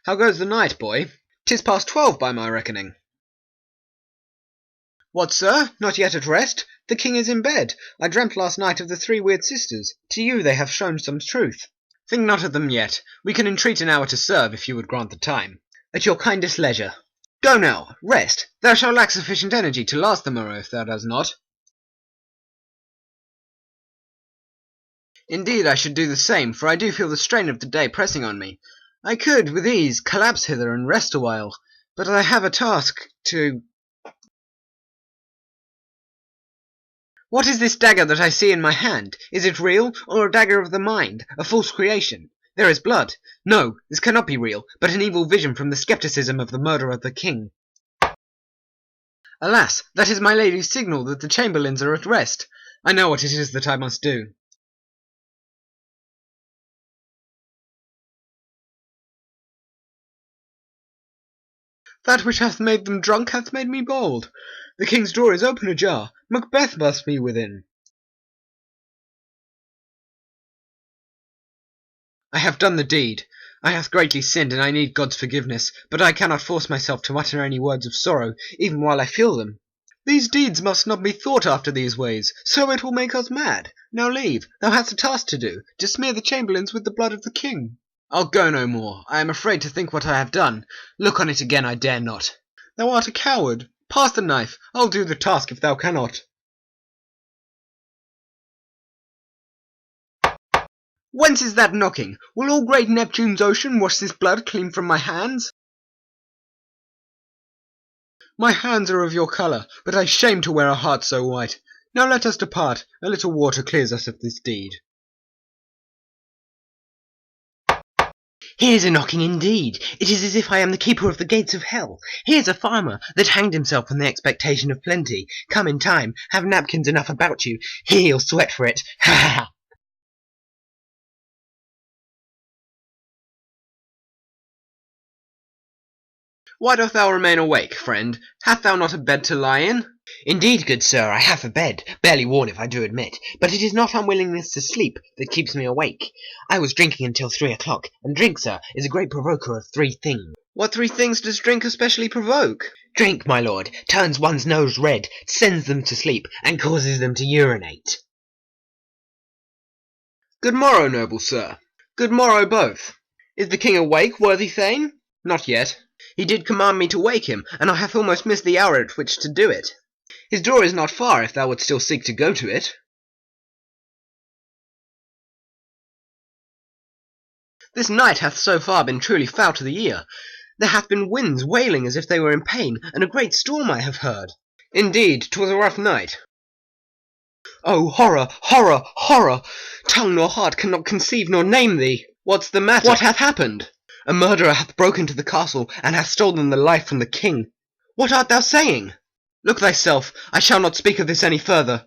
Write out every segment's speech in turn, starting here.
How goes the night, boy? 'Tis past 12 by my reckoning. What, sir? Not yet at rest? The king is in bed. I dreamt last night of the 3 weird sisters. To you they have shown some truth. Think not of them yet. We can entreat an hour to serve, if you would grant the time. At your kindest leisure. Go now, rest. Thou shalt lack sufficient energy to last the morrow, if thou does not. Indeed, I should do the same, for I do feel the strain of the day pressing on me. I could, with ease, collapse hither and rest a while, but I have a task to... What is this dagger that I see in my hand? Is it real, or a dagger of the mind, a false creation? There is blood. No, this cannot be real, but an evil vision from the scepticism of the murder of the king. Alas, that is my lady's signal that the chamberlains are at rest. I know what it is that I must do. That which hath made them drunk hath made me bold. The king's door is open ajar. Macbeth must be within. I have done the deed. I hath greatly sinned, and I need God's forgiveness, but I cannot force myself to utter any words of sorrow, even while I feel them. These deeds must not be thought after these ways, so it will make us mad. Now leave. Thou hast a task to do, to smear the chamberlains with the blood of the king. I'll go no more. I am afraid to think what I have done. Look on it again I dare not. Thou art a coward. Pass the knife. I'll do the task if thou cannot. Whence is that knocking? Will all great Neptune's ocean wash this blood clean from my hands? My hands are of your colour, but I shame to wear a heart so white. Now let us depart. A little water clears us of this deed. Here's a knocking indeed. It is as if I am the keeper of the gates of hell. Here's a farmer that hanged himself on the expectation of plenty. Come in time, have napkins enough about you. He'll sweat for it. Ha ha ha! Why dost thou remain awake, friend? Hast thou not a bed to lie in? Indeed, good sir, I have a bed, barely worn if I do admit, but it is not unwillingness to sleep that keeps me awake. I was drinking until 3 o'clock, and drink, sir, is a great provoker of 3 things. What 3 things does drink especially provoke? Drink, my lord, turns one's nose red, sends them to sleep, and causes them to urinate. Good morrow, noble sir. Good morrow both. Is the king awake, worthy Thane? Not yet. He did command me to wake him, and I have almost missed the hour at which to do it. His door is not far, if thou would still seek to go to it. This night hath so far been truly foul to the ear. There hath been winds wailing as if they were in pain, and a great storm I have heard. Indeed, 'twas a rough night. Oh, horror, horror, horror! Tongue nor heart cannot conceive nor name thee. What's the matter? What hath happened? A murderer hath broken to the castle, and hath stolen the life from the king. What art thou saying? Look thyself, I shall not speak of this any further.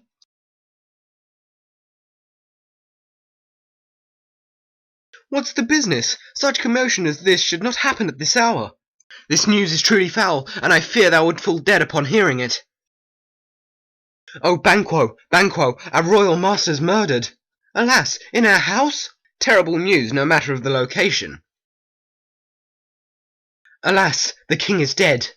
What's the business? Such commotion as this should not happen at this hour. This news is truly foul, and I fear thou would fall dead upon hearing it. Oh, Banquo, Banquo, our royal master's murdered. Alas, in our house? Terrible news, no matter of the location. Alas, the king is dead.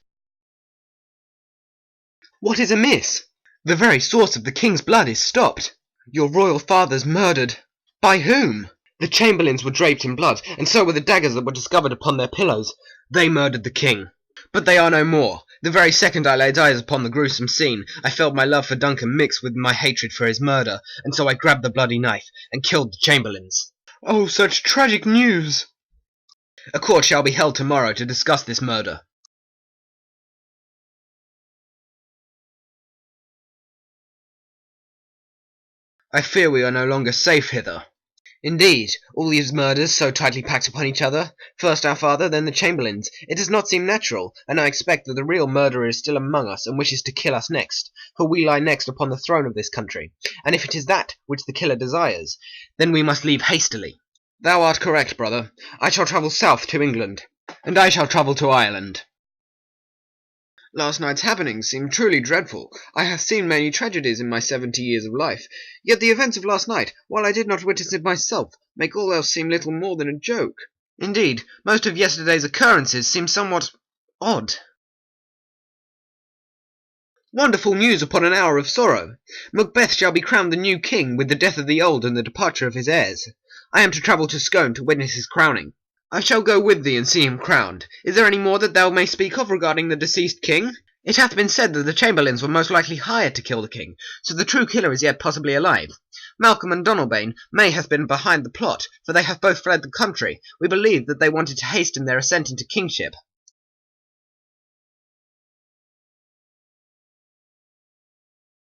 What is amiss? The very source of the king's blood is stopped. Your royal father's murdered. By whom? The chamberlains were draped in blood, and so were the daggers that were discovered upon their pillows. They murdered the king. But they are no more. The very second I laid eyes upon the gruesome scene, I felt my love for Duncan mixed with my hatred for his murder, and so I grabbed the bloody knife, and killed the chamberlains. Oh, such tragic news! A court shall be held tomorrow to discuss this murder. I fear we are no longer safe hither. Indeed, all these murders so tightly packed upon each other, first our father, then the chamberlains, it does not seem natural, and I expect that the real murderer is still among us, and wishes to kill us next, for we lie next upon the throne of this country, and if it is that which the killer desires, then we must leave hastily. Thou art correct, brother. I shall travel south to England, and I shall travel to Ireland. Last night's happenings seem truly dreadful. I have seen many tragedies in my 70 years of life, yet the events of last night, while I did not witness it myself, make all else seem little more than a joke. Indeed, most of yesterday's occurrences seem somewhat odd. Wonderful news upon an hour of sorrow! Macbeth shall be crowned the new king with the death of the old and the departure of his heirs. I am to travel to Scone to witness his crowning. I shall go with thee and see him crowned. Is there any more that thou mayst speak of regarding the deceased king? It hath been said that the chamberlains were most likely hired to kill the king, so the true killer is yet possibly alive. Malcolm and Donalbain may have been behind the plot, for they have both fled the country. We believe that they wanted to hasten their ascent into kingship.